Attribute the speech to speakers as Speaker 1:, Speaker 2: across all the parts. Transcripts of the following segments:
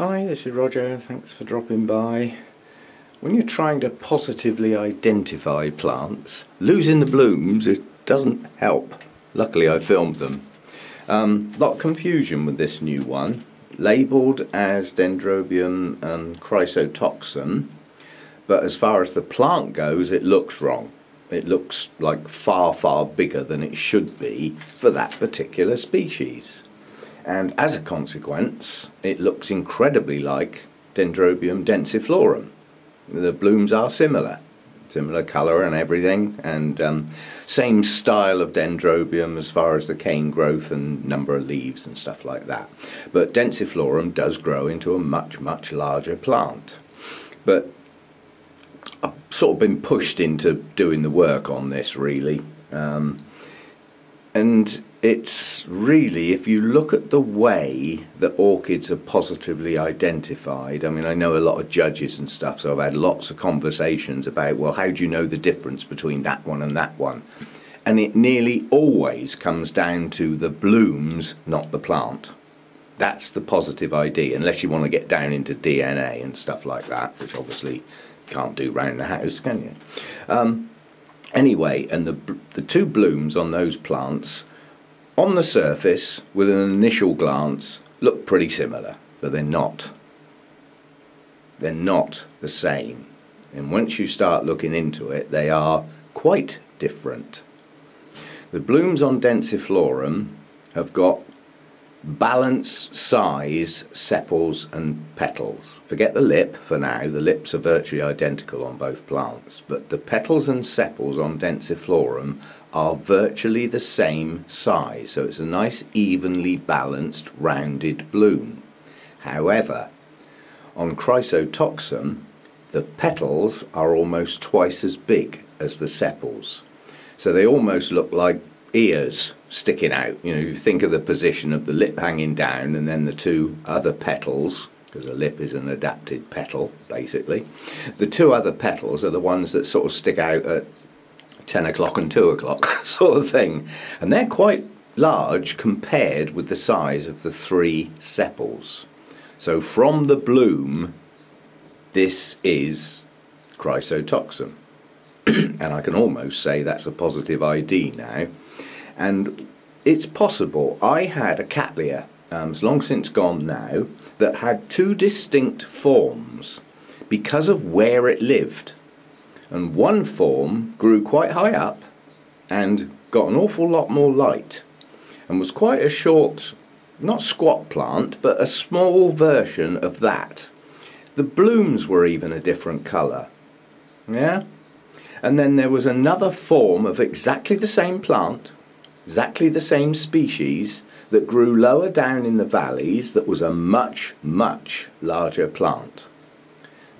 Speaker 1: Hi, this is Roger, thanks for dropping by. When you're trying to positively identify plants, losing the blooms, it doesn't help. Luckily I filmed them. Lot of confusion with this new one, labelled as Dendrobium and chrysotoxum, but as far as the plant goes it looks wrong. It looks like far bigger than it should be for that particular species. And as a consequence, it looks incredibly like Dendrobium densiflorum. The blooms are similar colour and everything, and same style of Dendrobium as far as the cane growth and number of leaves and stuff like that. But densiflorum does grow into a much larger plant. But I've sort of been pushed into doing the work on this really, and it's really, if you look at the way that orchids are positively identified, I mean, I know a lot of judges and stuff, so I've had lots of conversations about, well, how do you know the difference between that one and that one? And it nearly always comes down to the blooms, not the plant. That's the positive ID, unless you want to get down into DNA and stuff like that, which obviously you can't do round the house, can you? Anyway, and the two blooms on those plants, on the surface, with an initial glance, look pretty similar, but they're not. They're not the same. And once you start looking into it, they are quite different. The blooms on densiflorum have got balanced size sepals and petals. Forget the lip for now, the lips are virtually identical on both plants, but the petals and sepals on densiflorum are virtually the same size, so it's a nice evenly balanced rounded bloom. However, on chrysotoxum the petals are almost twice as big as the sepals, so they almost look like ears sticking out. You know, you think of the position of the lip hanging down and then the two other petals, because a lip is an adapted petal basically, the two other petals are the ones that sort of stick out at 10 o'clock and 2 o'clock sort of thing, and they're quite large compared with the size of the three sepals. So from the bloom, this is chrysotoxum and I can almost say that's a positive ID now. And it's possible, I had a cattleya, it's long since gone now, that had two distinct forms because of where it lived. And one form grew quite high up and got an awful lot more light and was quite a short, not squat plant, but a small version of that. The blooms were even a different colour. Yeah? And then there was another form of exactly the same plant, exactly the same species, that grew lower down in the valleys, that was a much larger plant.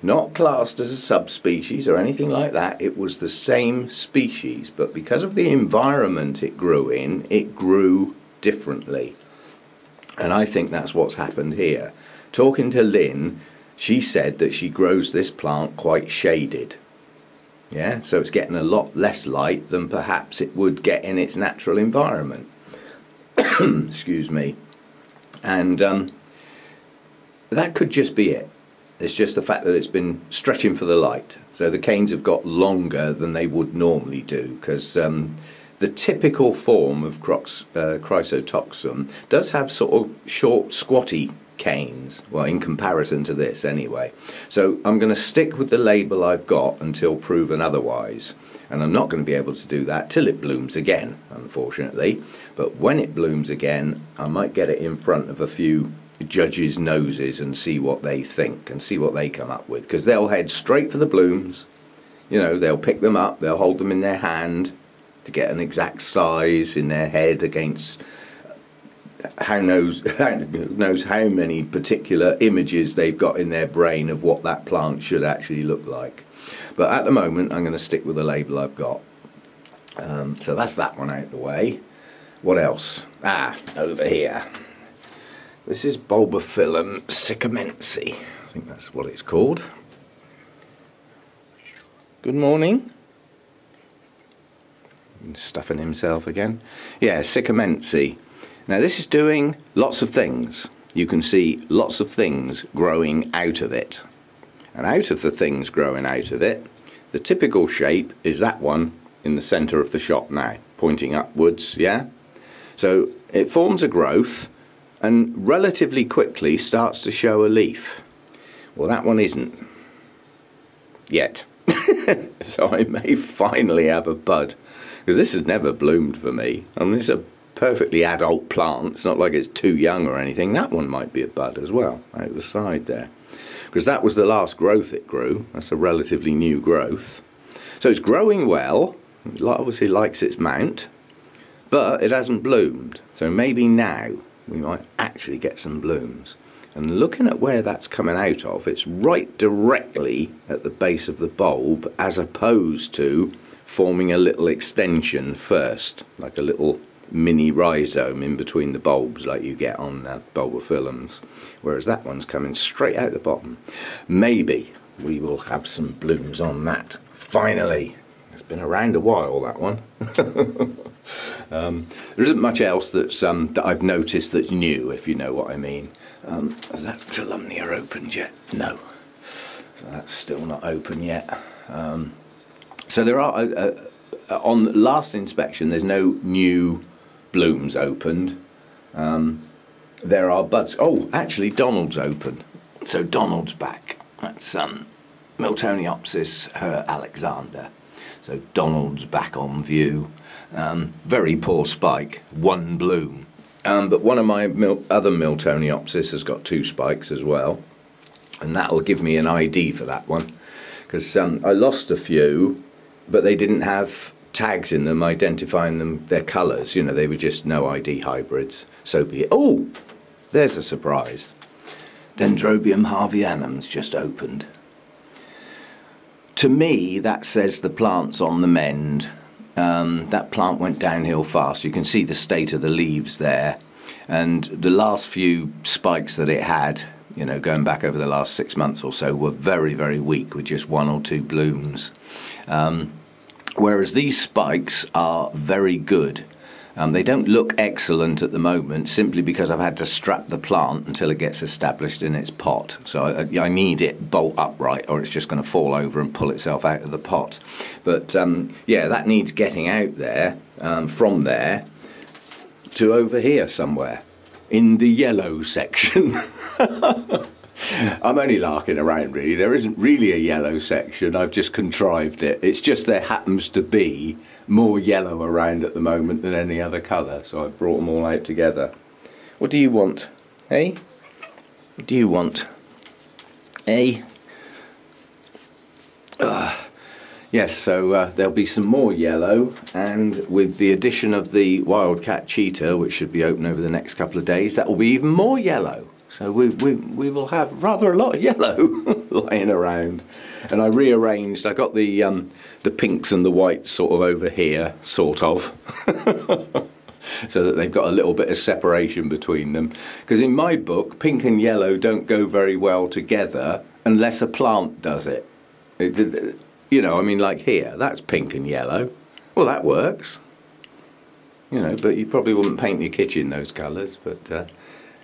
Speaker 1: Not classed as a subspecies or anything like that, it was the same species, but because of the environment it grew in, it grew differently. And I think that's what's happened here. Talking to Lynn, she said that she grows this plant quite shaded. Yeah, so it's getting a lot less light than perhaps it would get in its natural environment. Excuse me. And that could just be it. It's just the fact that it's been stretching for the light. So the canes have got longer than they would normally do, because the typical form of chrysotoxum does have sort of short squatty canes, well, in comparison to this anyway. So I'm going to stick with the label I've got until proven otherwise, and I'm not going to be able to do that till it blooms again, unfortunately. But when it blooms again, I might get it in front of a few judges' noses and see what they think and see what they come up with, because they'll head straight for the blooms. You know, they'll pick them up, they'll hold them in their hand to get an exact size in their head against who knows how many particular images they've got in their brain of what that plant should actually look like. But at the moment I'm going to stick with the label I've got. So that's that one out the way. What else? Over here. This is Bulbophyllum sycamense. I think that's what it's called. Good morning. Stuffing himself again. Yeah, sycamense. Now this is doing lots of things. you can see lots of things growing out of it. And out of the things growing out of it, the typical shape is that one in the centre of the shot now, pointing upwards, yeah? So it forms a growth and relatively quickly starts to show a leaf. Well, that one isn't yet. So I may finally have a bud, because this has never bloomed for me. I mean, it's a perfectly adult plant. It's not like it's too young or anything. That one might be a bud as well, out the side there, because that was the last growth it grew. That's a relatively new growth. So it's growing well. It obviously likes its mount, but it hasn't bloomed. So maybe now we might actually get some blooms. And looking at where that's coming out of, it's right directly at the base of the bulb, as opposed to forming a little extension first, like a little mini rhizome in between the bulbs like you get on bulbophyllums, whereas that one's coming straight out the bottom. Maybe we will have some blooms on that finally. It's been around a while, that one. There isn't much else that's that I've noticed that's new, if you know what I mean. Is that Tulumnia opened yet? No. So that's still not open yet. So there are, on last inspection, there's no new blooms opened. There are buds. Oh, actually, Donald's open. So Donald's back. That's Miltoniopsis her Alexander. So Donald's back on view. Very poor spike, one bloom. But one of my other Miltoniopsis has got 2 spikes as well. And that'll give me an ID for that one. Because I lost a few, but they didn't have tags in them identifying them, their colours. You know, they were just no ID hybrids. So be it. Oh, there's a surprise. Dendrobium harveyanum's just opened. To me, that says the plant's on the mend. That plant went downhill fast. You can see the state of the leaves there. And the last few spikes that it had, you know, going back over the last 6 months or so, were very, very weak with just 1 or 2 blooms. Whereas these spikes are very good. They don't look excellent at the moment simply because I've had to strap the plant until it gets established in its pot. So I need it bolt upright or it's just going to fall over and pull itself out of the pot. But yeah, that needs getting out there, from there to over here somewhere in the yellow section. I'm only larking around really. There isn't really a yellow section. I've just contrived it. It's just there happens to be more yellow around at the moment than any other colour. So I've brought them all out together. What do you want? Eh? What do you want? Eh? Yes, so there'll be some more yellow, and with the addition of the wildcat cheetah, which should be open over the next couple of days, that will be even more yellow. So we will have rather a lot of yellow lying around. And I rearranged, I got the pinks and the whites sort of over here, sort of, so that they've got a little bit of separation between them. Because in my book, pink and yellow don't go very well together unless a plant does it. You know, I mean, like here, that's pink and yellow. Well, that works. You know, but you probably wouldn't paint your kitchen those colours, but...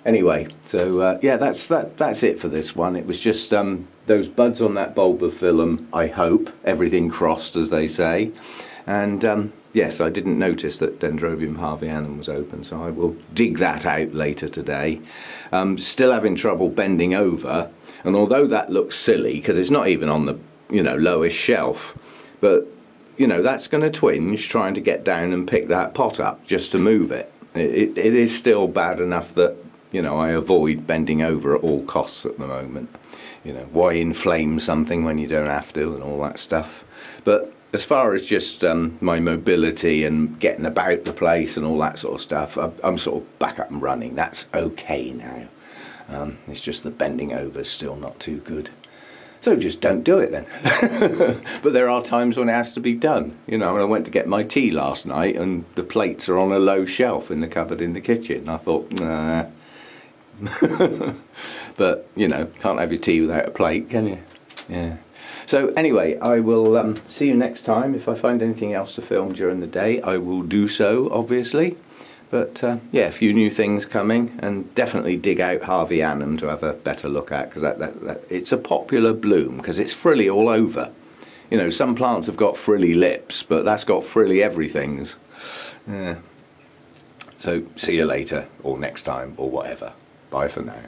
Speaker 1: Anyway, so yeah, that's it for this one. It was just those buds on that bulbophyllum, I hope, everything crossed as they say. And yes, I didn't notice that Dendrobium harveyanum was open, so I will dig that out later today. Still having trouble bending over, and although that looks silly, because it's not even on the, you know, lowest shelf, but, you know, that's going to twinge trying to get down and pick that pot up just to move it. It is still bad enough that, you know, I avoid bending over at all costs at the moment. You know, why inflame something when you don't have to and all that stuff. But as far as just my mobility and getting about the place and all that sort of stuff, I'm sort of back up and running. That's okay now. It's just the bending over is still not too good. So just don't do it then. But there are times when it has to be done. You know, when I went to get my tea last night and the plates are on a low shelf in the cupboard in the kitchen. I thought, nah. But, you know, can't have your tea without a plate, can you? Yeah. So anyway, I will see you next time. If I find anything else to film during the day, I will do so, obviously. But yeah, a few new things coming, and definitely dig out Harveyanum to have a better look at, because it's a popular bloom because it's frilly all over. You know, some plants have got frilly lips, but that's got frilly everythings. Yeah. So see you later, or next time, or whatever. Bye for now.